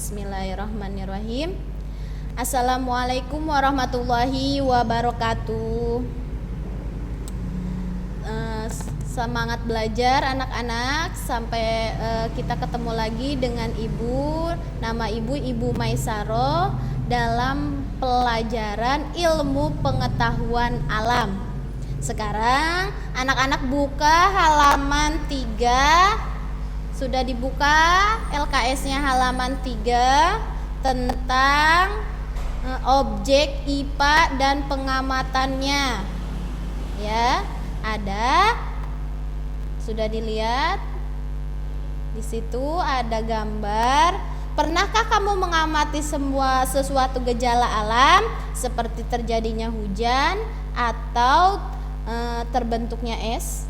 Bismillahirrahmanirrahim. Assalamualaikum warahmatullahi wabarakatuh. Semangat belajar anak-anak. Sampai kita ketemu lagi dengan ibu. Nama ibu Maisaro dalam pelajaran ilmu pengetahuan alam. Sekarang anak-anak buka halaman 3. Sudah dibuka LKS-nya halaman 3 tentang objek IPA dan pengamatannya. Ya, ada. Sudah dilihat? Di situ ada gambar. Pernahkah kamu mengamati sesuatu gejala alam seperti terjadinya hujan atau terbentuknya es?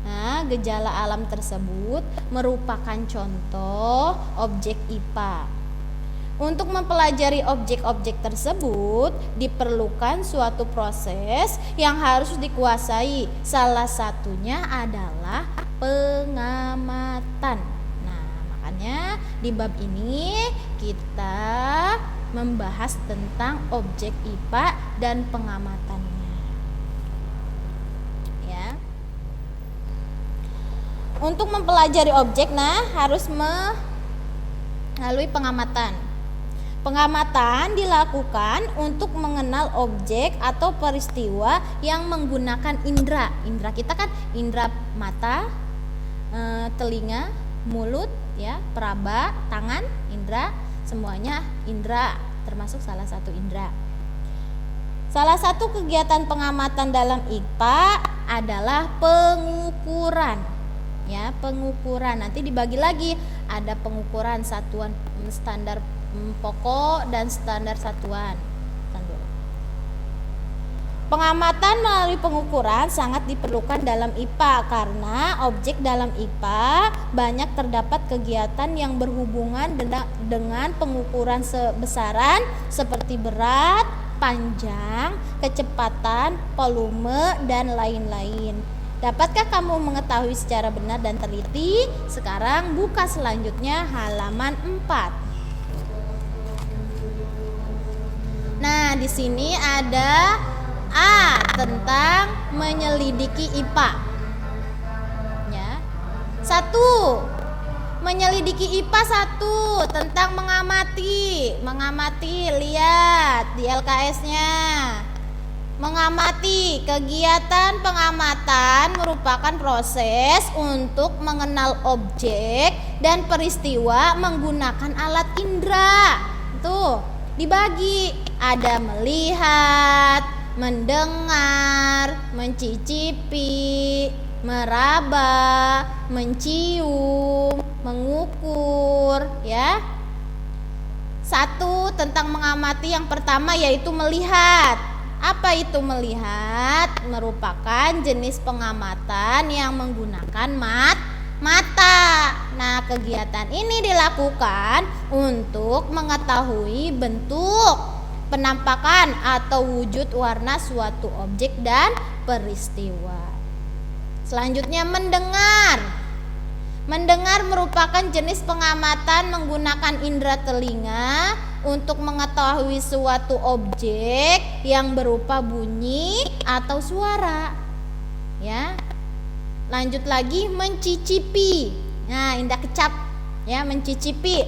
Nah, gejala alam tersebut merupakan contoh objek IPA. Untuk mempelajari objek-objek tersebut diperlukan suatu proses yang harus dikuasai. Salah satunya adalah pengamatan. Nah, makanya di bab ini kita membahas tentang objek IPA dan pengamatannya. Untuk mempelajari objek, harus melalui pengamatan. Pengamatan dilakukan untuk mengenal objek atau peristiwa yang menggunakan indera. Indera kita kan indera mata, telinga, mulut, ya, peraba, tangan, indera, semuanya indera, termasuk salah satu indera. Salah satu kegiatan pengamatan dalam IPA adalah pengukuran. Ya, pengukuran nanti dibagi lagi, ada pengukuran satuan standar pokok dan standar satuan. Pengamatan melalui pengukuran sangat diperlukan dalam IPA karena objek dalam IPA banyak terdapat kegiatan yang berhubungan dengan pengukuran besaran seperti berat, panjang, kecepatan, volume, dan lain-lain. Dapatkah kamu mengetahui secara benar dan teliti? Sekarang buka selanjutnya halaman 4. Nah, di sini ada A tentang menyelidiki IPA. Ya. 1. Menyelidiki IPA 1 tentang mengamati. Mengamati, lihat di LKS-nya. Mengamati. Kegiatan pengamatan merupakan proses untuk mengenal objek dan peristiwa menggunakan alat indera. Tuh, dibagi. Ada melihat, mendengar, mencicipi, meraba, mencium, mengukur, ya. 1 tentang mengamati yang pertama yaitu melihat. Apa itu melihat? Merupakan jenis pengamatan yang menggunakan mata. Nah, kegiatan ini dilakukan untuk mengetahui bentuk, penampakan atau wujud warna suatu objek dan peristiwa. Selanjutnya mendengar. Mendengar merupakan jenis pengamatan menggunakan indera telinga untuk mengetahui suatu objek yang berupa bunyi atau suara. Ya. Lanjut lagi mencicipi. Nah, indah kecap, ya, mencicipi.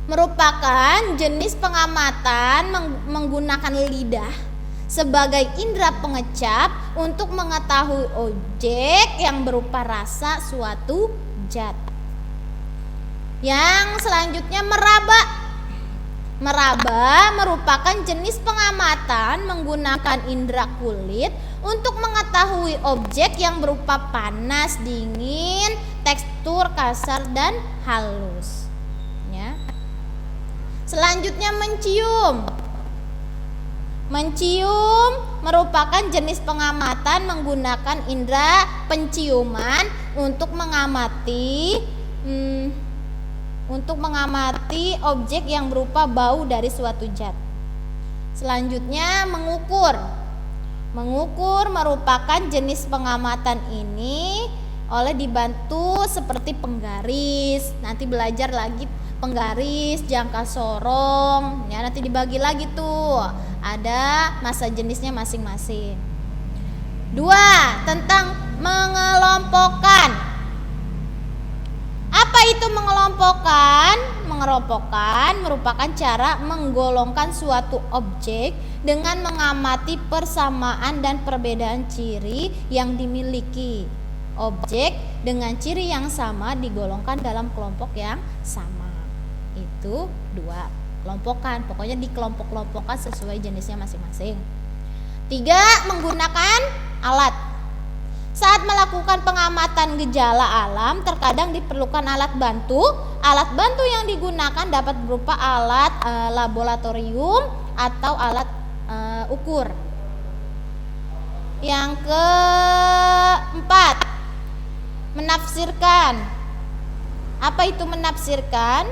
Merupakan jenis pengamatan menggunakan lidah sebagai indera pengecap untuk mengetahui objek yang berupa rasa suatu zat. Yang selanjutnya meraba. Meraba merupakan jenis pengamatan menggunakan indera kulit untuk mengetahui objek yang berupa panas, dingin, tekstur kasar dan halus. Ya. Selanjutnya mencium. Mencium merupakan jenis pengamatan menggunakan indera penciuman untuk mengamati objek yang berupa bau dari suatu zat. Selanjutnya mengukur. Mengukur merupakan jenis pengamatan ini oleh dibantu seperti penggaris. Nanti belajar lagi penggaris, jangka sorong, ya nanti dibagi lagi tuh, ada masa jenisnya masing-masing. 2. Tentang mengelompokkan. Apa itu mengelompokkan? Mengelompokkan merupakan cara menggolongkan suatu objek dengan mengamati persamaan dan perbedaan ciri yang dimiliki. Objek dengan ciri yang sama digolongkan dalam kelompok yang sama. Itu 2. Kelompokan, pokoknya dikelompok-kelompokkan sesuai jenisnya masing-masing. 3. Menggunakan alat. Saat melakukan pengamatan gejala alam, terkadang diperlukan alat bantu. Alat bantu yang digunakan dapat berupa alat laboratorium atau alat ukur. Yang keempat, menafsirkan. Apa itu menafsirkan?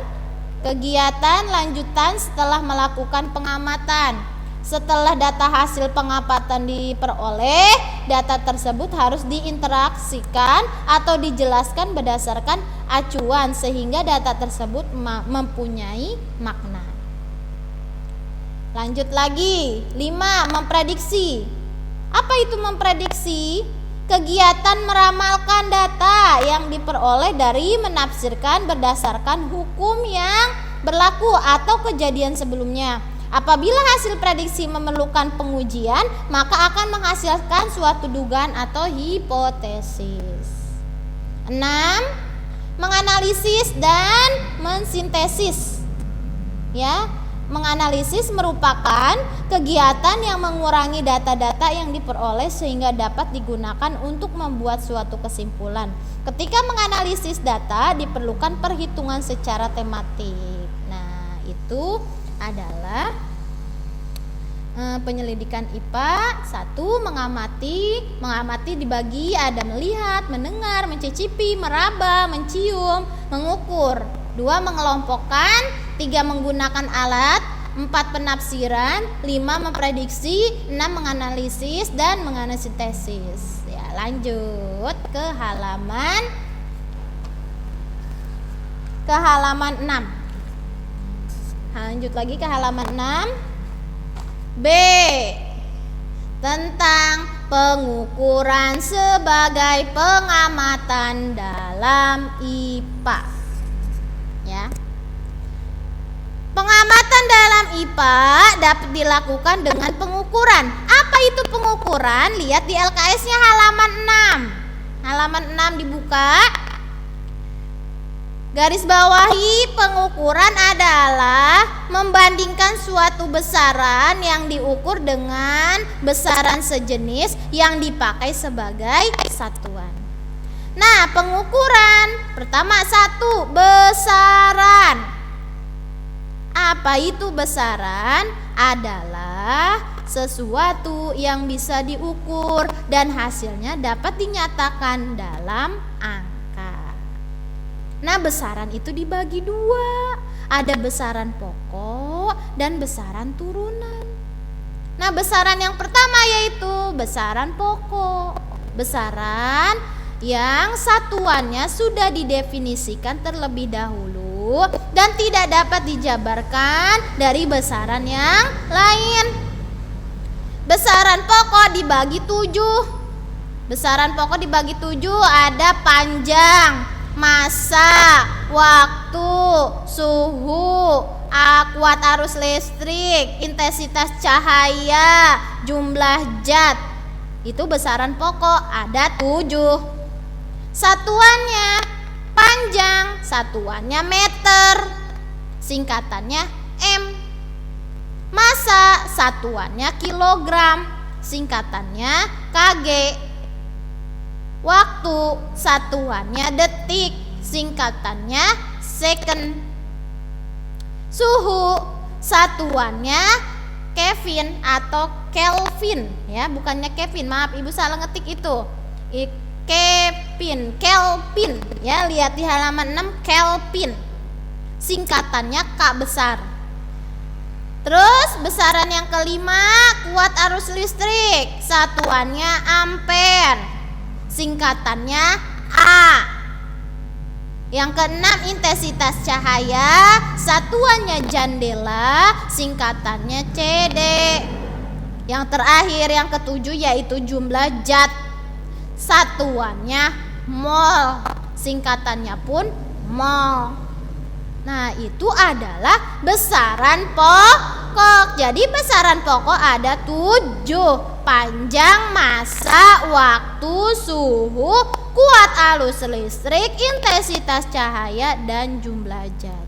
Kegiatan lanjutan setelah melakukan pengamatan. Setelah data hasil pengamatan diperoleh, data tersebut harus diinteraksikan atau dijelaskan berdasarkan acuan sehingga data tersebut mempunyai makna. Lanjut lagi. 5. Memprediksi. Apa itu memprediksi? Kegiatan meramalkan data yang diperoleh dari menafsirkan berdasarkan hukum yang berlaku atau kejadian sebelumnya. Apabila hasil prediksi memerlukan pengujian, maka akan menghasilkan suatu dugaan atau hipotesis. 6. Menganalisis dan mensintesis. Ya, menganalisis merupakan kegiatan yang mengurangi data-data yang diperoleh sehingga dapat digunakan untuk membuat suatu kesimpulan. Ketika menganalisis data diperlukan perhitungan secara tematik. Nah, itu adalah penyelidikan IPA. 1. Mengamati dibagi ada melihat, mendengar, mencicipi, meraba, mencium, mengukur. 2. Mengelompokkan. 3. Menggunakan alat. 4. Penafsiran. 5. Memprediksi. 6. Menganalisis dan menganalisis. Ya, lanjut ke halaman 6. Lanjut lagi ke halaman 6. B. Tentang pengukuran sebagai pengamatan dalam IPA. Ya. Pengamatan dalam IPA dapat dilakukan dengan pengukuran. Apa itu pengukuran? Lihat di LKS-nya halaman 6. Halaman 6 dibuka. Garis bawahi pengukuran adalah membandingkan suatu besaran yang diukur dengan besaran sejenis yang dipakai sebagai satuan. Nah, pengukuran pertama 1. Besaran. Apa itu besaran? Adalah sesuatu yang bisa diukur dan hasilnya dapat dinyatakan dalam angka. Nah, besaran itu dibagi 2. Ada besaran pokok dan besaran turunan. Nah, besaran yang pertama yaitu besaran pokok. Besaran yang satuannya sudah didefinisikan terlebih dahulu dan tidak dapat dijabarkan dari besaran yang lain. Besaran pokok dibagi 7. Besaran pokok dibagi 7 ada panjang, masa, waktu, suhu, kuat arus listrik, intensitas cahaya, jumlah zat. Itu besaran pokok ada 7. Satuannya panjang, satuannya meter, singkatannya M. Masa, satuannya kilogram, singkatannya kg. Waktu, satuannya detik, singkatannya second. Suhu, satuannya Kelvin atau Kelvin, ya, bukannya Kevin, maaf ibu salah ngetik itu. Kelvin, ya, lihat di halaman 6 Kelvin. Singkatannya K besar. Terus besaran yang kelima, kuat arus listrik, satuannya ampere, singkatannya A. Yang keenam, intensitas cahaya, satuannya jandela, singkatannya CD. Yang terakhir, yang ketujuh, yaitu jumlah zat, satuannya mol, singkatannya pun mol. Nah, itu adalah besaran pokok. Jadi besaran pokok ada 7: panjang, massa, waktu, suhu, kuat arus listrik, intensitas cahaya, dan jumlah zat.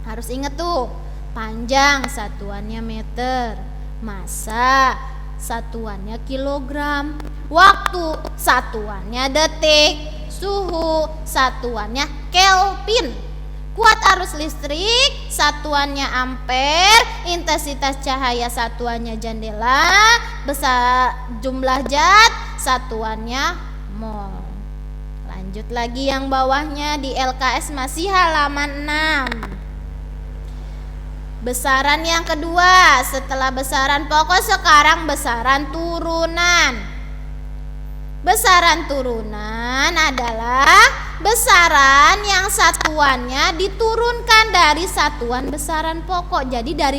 Harus ingat tuh, panjang satuannya meter, massa satuannya kilogram, waktu satuannya detik, suhu satuannya Kelvin, kuat arus listrik satuannya ampere, intensitas cahaya satuannya jandela, besar jumlah zat satuannya mol. Lanjut lagi yang bawahnya di LKS masih halaman 6. Besaran yang kedua, setelah besaran pokok sekarang besaran turunan. Besaran turunan adalah besaran yang satuannya diturunkan dari satuan besaran pokok. Jadi dari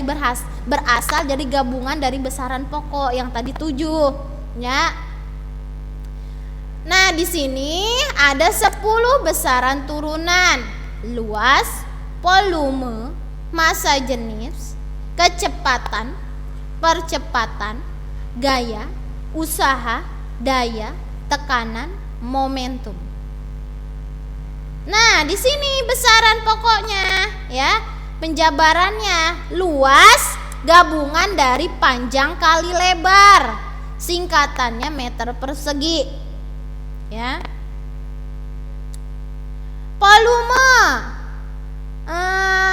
berasal dari gabungan dari besaran pokok yang tadi 7, ya. Nah, di sini ada 10 besaran turunan: luas, volume, massa jenis, kecepatan, percepatan, gaya, usaha, daya, tekanan, momentum. Nah, di sini besaran pokoknya, ya. Penjabarannya, luas gabungan dari panjang kali lebar, singkatannya meter persegi, ya. Volume,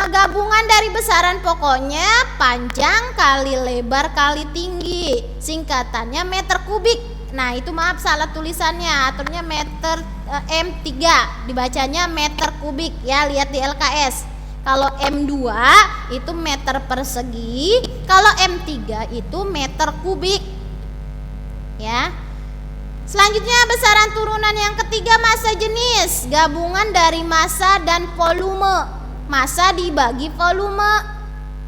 gabungan dari besaran pokoknya panjang kali lebar kali tinggi, singkatannya meter kubik. Nah, itu maaf salah tulisannya, aturnya meter M3, dibacanya meter kubik, ya, lihat di LKS. Kalau M2 itu meter persegi, kalau M3 itu meter kubik, ya. Selanjutnya besaran turunan yang ketiga, massa jenis, gabungan dari massa dan volume. Massa dibagi volume,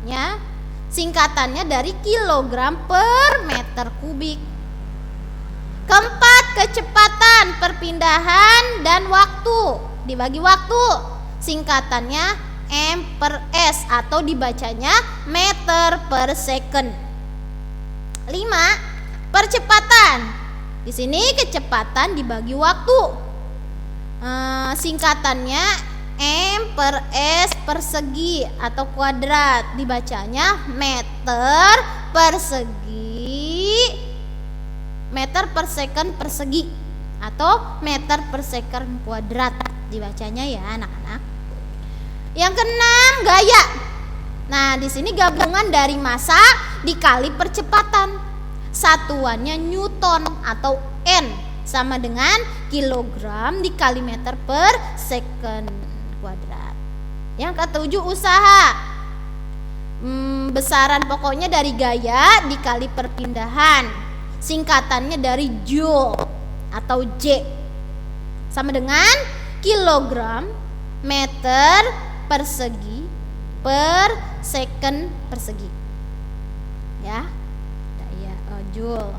ya, singkatannya dari kilogram per meter kubik. Keempat, kecepatan, perpindahan dan waktu, dibagi waktu, singkatannya M per S atau dibacanya meter per second. 5, percepatan, di sini kecepatan dibagi waktu, singkatannya M per S persegi atau kuadrat, dibacanya meter persegi, meter per second persegi atau meter per second kuadrat, dibacanya, ya anak-anak. Yang keenam, gaya. Nah, di sini gabungan dari massa dikali percepatan, satuannya Newton atau N, sama dengan kilogram dikali meter per second kuadrat. Yang ketujuh, usaha, besaran pokoknya dari gaya dikali perpindahan, singkatannya dari Joule atau J, sama dengan kilogram meter persegi per second persegi, ya, daya Joule.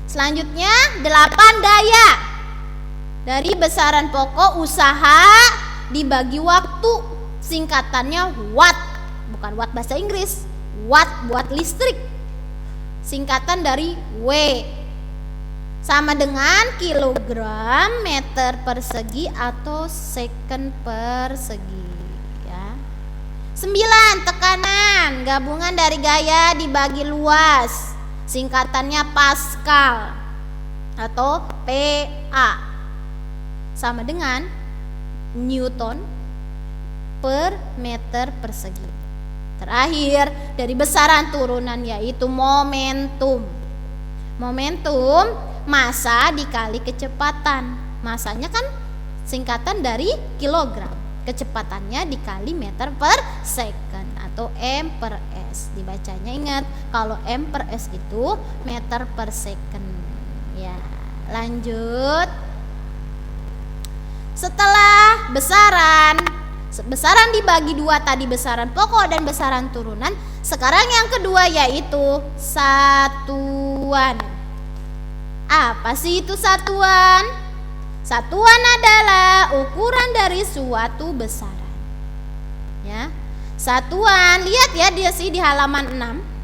Selanjutnya 8, daya, dari besaran pokok usaha dibagi waktu, singkatannya watt, bukan watt bahasa Inggris, watt buat listrik, singkatan dari W, sama dengan kilogram meter persegi atau second persegi, ya. 9, tekanan, gabungan dari gaya dibagi luas, singkatannya Pascal atau PA, sama dengan Newton per meter persegi. Terakhir, dari besaran turunan yaitu momentum. Momentum, massa dikali kecepatan. Massanya kan singkatan dari kilogram, kecepatannya dikali meter per second atau M per S. Dibacanya, ingat, kalau M per S itu meter per second, ya. Lanjut. Setelah besaran dibagi dua tadi, besaran pokok dan besaran turunan. Sekarang yang kedua yaitu satuan. Apa sih itu satuan? Satuan adalah ukuran dari suatu besaran. Ya. Satuan, lihat ya di halaman 6.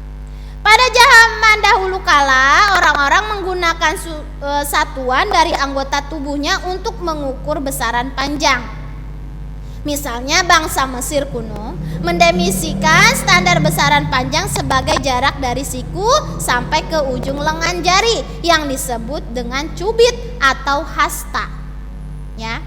Pada zaman dahulu kala, orang-orang menggunakan satuan dari anggota tubuhnya untuk mengukur besaran panjang. Misalnya bangsa Mesir kuno mendefinisikan standar besaran panjang sebagai jarak dari siku sampai ke ujung lengan jari yang disebut dengan cubit atau hasta. Ya.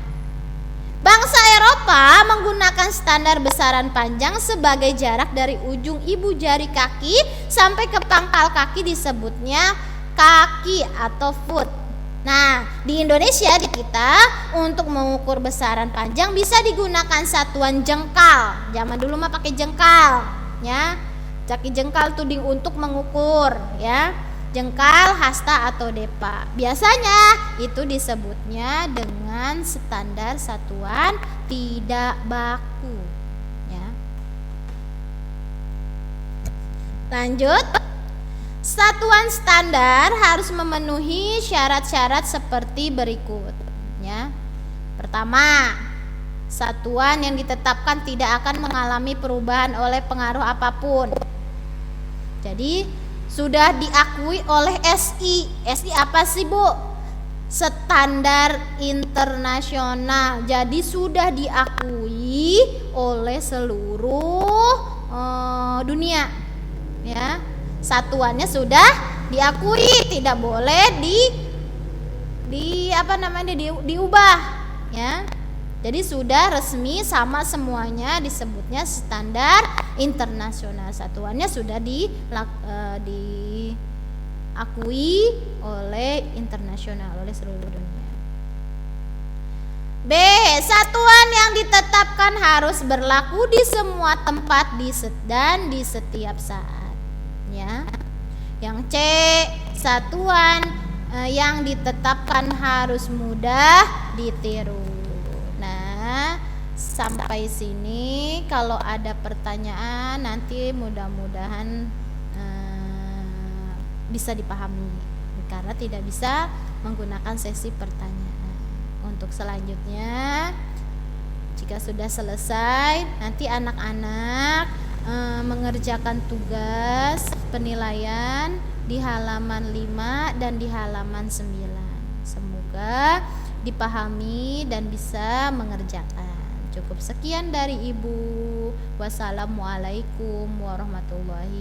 Bangsa Eropa menggunakan standar besaran panjang sebagai jarak dari ujung ibu jari kaki sampai ke pangkal kaki, disebutnya kaki atau foot. Nah, di Indonesia di kita untuk mengukur besaran panjang bisa digunakan satuan jengkal. Zaman dulu mah pakai jengkal, ya. Caki jengkal tuh untuk mengukur, ya. Jengkal, hasta atau depa. Biasanya itu disebutnya dengan standar satuan tidak baku, ya. Lanjut. Satuan standar harus memenuhi syarat-syarat seperti berikut, ya. Pertama, satuan yang ditetapkan tidak akan mengalami perubahan oleh pengaruh apapun. Jadi sudah diakui oleh SI. SI apa sih, Bu? Standar internasional. Jadi sudah diakui oleh seluruh dunia, ya. Satuannya sudah diakui, tidak boleh diubah, ya. Jadi sudah resmi sama semuanya, disebutnya standar internasional. Satuannya sudah diakui oleh internasional, oleh seluruh dunia. B. Satuan yang ditetapkan harus berlaku di semua tempat dan di setiap saat. Ya. Yang C, satuan yang ditetapkan harus mudah ditiru. Nah, sampai sini kalau ada pertanyaan nanti mudah-mudahan bisa dipahami, karena tidak bisa menggunakan sesi pertanyaan. Untuk selanjutnya, jika sudah selesai, nanti anak-anak mengerjakan tugas penilaian di halaman 5 dan di halaman 9. Semoga dipahami dan bisa mengerjakan. Cukup sekian dari Ibu. Wassalamualaikum warahmatullahi